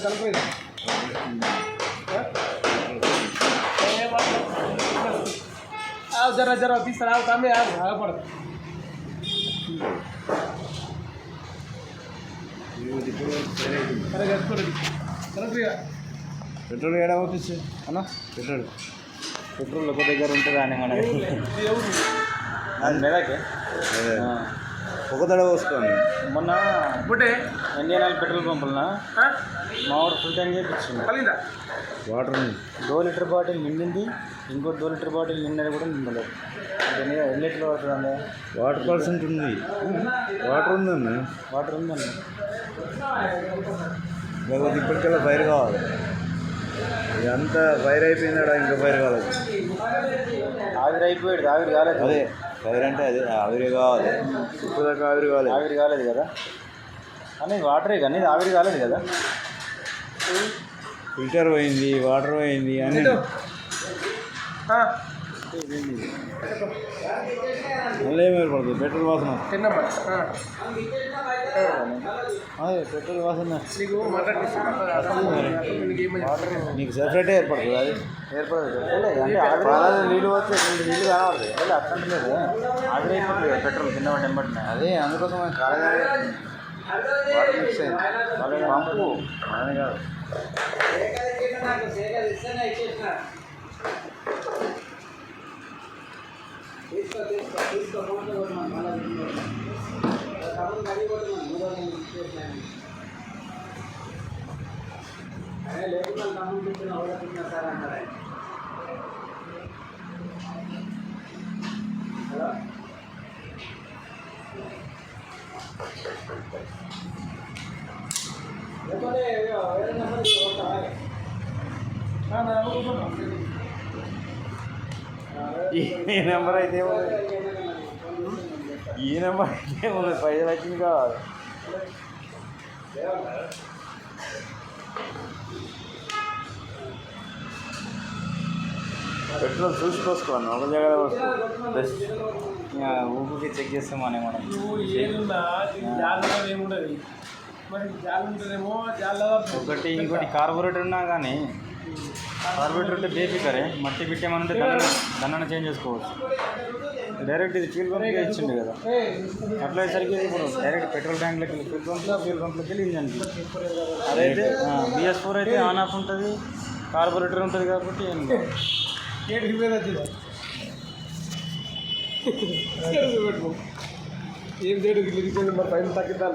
కనుక్కోలేదు జర జర తీస్తారా తమ్మి ఆగపడదు పెట్రోల్ ఏడా ఆఫీస్ అన్న పెట్రోల్ ఒక దగ్గర ఉంటుందా అని మన మెదకే ఒక తడ పోసుకోండి మొన్న ఇప్పుడే ఇండియన్ ఆయిల్ పెట్రోల్ పంపులన మా వాడు ఫుల్ ట్యాంక్ చేయించింది వాటర్ 2 లీటర్ బాటిల్ నిండింది ఇంకో 2 లీటర్ బాటిల్ నిన్నది కూడా నిండలేదు ఎన్ని లీటర్లు వాటర్ అండి వాటర్ పర్సెంట్ ఉంది వాటర్ ఉందండి లేకపోతే ఇప్పటికెల్లా ఫైర్ కావాలి ఇదంతా ఫైర్ అయిపోయిందా ఇంకా ఫైర్ కాలేదు ఆవిరి అయిపోయాడు ఆవిరి కాలేదు అదే ఫైర్ అంటే అదే ఆవిరి కావాలి ఇప్పుడు దాకా ఆవిరి కాలేదు కదా అని వాటరే కానీ ఇది ఆవిరి కాలేదు కదా ఫిల్టర్ పోయింది వాటర్ పోయింది అని మళ్ళీ ఏమి ఏర్పడుతుంది పెట్రోల్ వాసన అదే పెట్రోల్ వాసన నీకు సెపరేటే ఏర్పడుతుంది అది ఏర్పడదు అంటే నీళ్ళు వస్తే నీళ్ళు కావాలి అట్లా లేదు ఆవిరి అయిపోతుంది కదా పెట్రోల్ కింద పడి ఎంబడినా అదే అందుకోసం కాలేజీ వాటర్ మిక్స్ అయింది పంపు అని కాదు లేకుండా తమ్ముడు అవైలబుల్ సార్ అంటారా ఈ నెంబర్ అయితే పైసలు వచ్చింది కావాలి పెట్రోల్ చూసి పోసుకోవాలి ఒక జాగా బెస్ట్ ఊపికి చెక్ చేస్తామని మనం ఒకటి ఇంకోటి కార్బొరేటర్ ఉన్నా కానీ కార్బొరేటర్ ఉంటే బేఫికరే మట్టి పెట్టామనంటే దాన్ని చేంజ్ చేసుకోవచ్చు డైరెక్ట్ ఇది ఫ్యూల్ పంప్కి ఇచ్చిండు కదా అట్లా అయ్యేసరికి ఇప్పుడు డైరెక్ట్ పెట్రోల్ ట్యాంక్లోకి వెళ్ళి ఫ్యూల్ పంప్లోకి వెళ్ళి ఇంజన్కి అదైతే BS4 అయితే ఆన్ ఆఫ్ ఉంటుంది కార్బొరేటర్ ఉంటుంది కాబట్టి ఏం చేయడం మరి పైన తగ్గిద్దాం